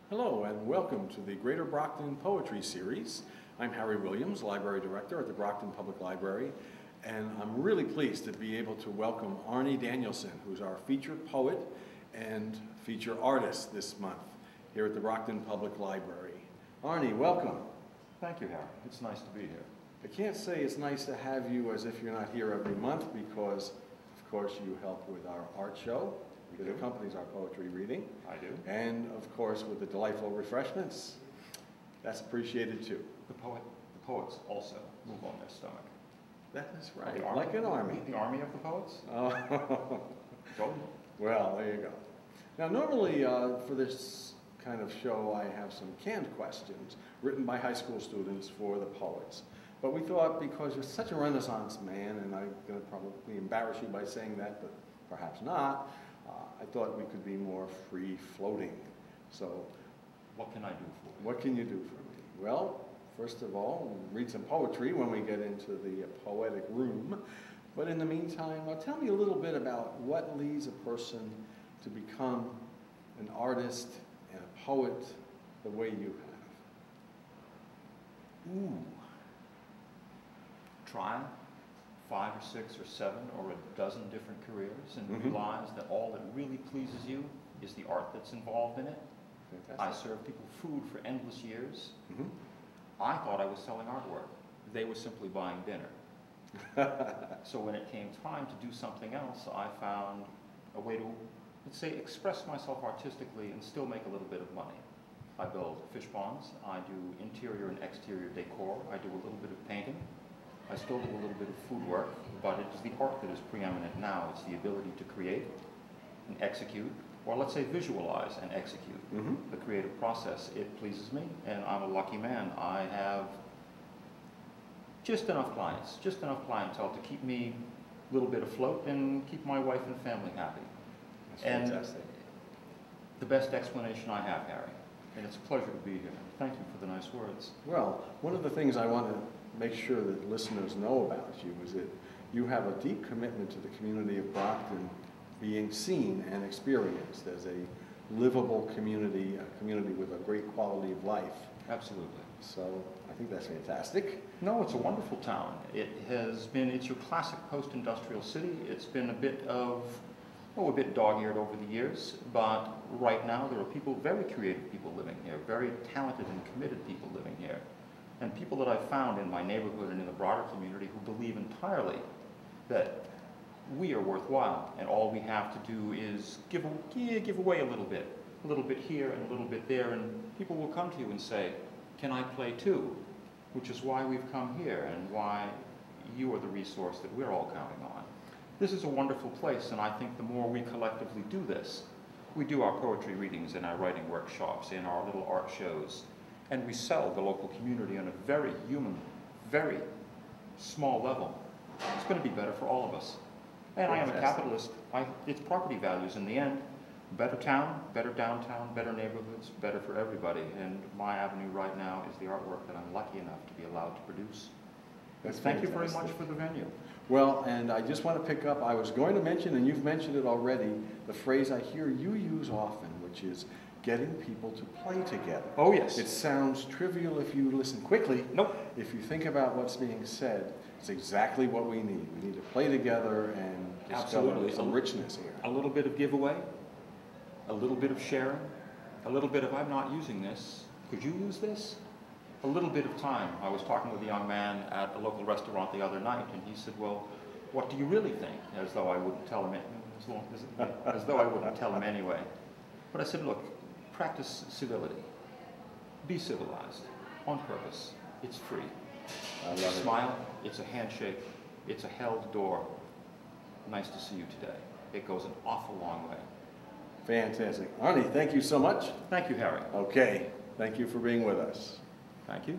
Hello and welcome to the Greater Brockton Poetry Series. I'm Harry Williams, Library Director at the Brockton Public Library, and I'm really pleased to be able to welcome Arnie Danielson, who's our feature poet and feature artist this month here at the Brockton Public Library. Arnie, welcome. Thank you, Harry. It's nice to be here. I can't say it's nice to have you as if you're not here every month because, of course, you help with our art show that accompanies our poetry reading. I do. And, of course, with the delightful refreshments. That's appreciated, too. The poets also move on their stomach. That is right, like an army. The army of the poets? Oh. Totally. Well, there you go. Now, normally, for this kind of show, I have some canned questions written by high school students for the poets. But we thought, because you're such a Renaissance man, and I'm going to probably embarrass you by saying that, but perhaps not, I thought we could be more free-floating. So, what can I do for you? What can you do for me? Well, first of all, we'll read some poetry when we get into the poetic room. But in the meantime, tell me a little bit about what leads a person to become an artist and a poet the way you have. Ooh. Try 5 or 6 or 7 or a dozen different careers and realize that all that really pleases you is the art that's involved in it. Fantastic. I served people food for endless years. I thought I was selling artwork. They were simply buying dinner. So when it came time to do something else, I found a way to, let's say, express myself artistically and still make a little bit of money. I build fish ponds. I do interior and exterior decor. I do a little bit of painting. I still do a little bit of food work, but it is the art that is preeminent now. It's the ability to create and execute, or let's say visualize and execute the creative process. It pleases me, and I'm a lucky man. I have just enough clients, just enough clientele to keep me a little bit afloat and keep my wife and family happy. That's fantastic. The best explanation I have, Harry, and it's a pleasure to be here. Thank you for the nice words. Well, one of the things I want to make sure that listeners know about you is that you have a deep commitment to the community of Brockton being seen and experienced as a livable community, a community with a great quality of life. Absolutely. So I think that's fantastic. No, it's a wonderful town. It has been, it's your classic post-industrial city. It's been a bit dog-eared over the years, but right now there are people, very creative people living here, very talented and committed people living here. And people that I've found in my neighborhood and in the broader community who believe entirely that we are worthwhile, and all we have to do is give away a little bit here and a little bit there, and people will come to you and say, can I play too? Which is why we've come here and why you are the resource that we're all counting on. This is a wonderful place, and I think the more we collectively do this, we do our poetry readings and our writing workshops and our little art shows, and we sell the local community on a very human, very small level. It's going to be better for all of us. And I am a capitalist. It's property values in the end. Better town, better downtown, better neighborhoods, better for everybody. And my avenue right now is the artwork that I'm lucky enough to be allowed to produce. Thank you very much for the venue. Well, and I just want to pick up, I was going to mention, and you've mentioned it already, the phrase I hear you use often, which is getting people to play together. Oh, yes. It sounds trivial if you listen quickly. Nope. If you think about what's being said, it's exactly what we need. We need to play together and discover some richness here. A little bit of giveaway, a little bit of sharing, a little bit of I'm not using this, could you use this? A little bit of time. I was talking with a young man at a local restaurant the other night, and he said, well, what do you really think? As though I wouldn't tell him, as though I wouldn't tell him anyway. But I said, look, practice civility. Be civilized, on purpose. It's free. It's a smile, it's a handshake, it's a held door. Nice to see you today. It goes an awful long way. Fantastic. Arnie, thank you so much. Thank you, Harry. Okay. Thank you for being with us. Thank you.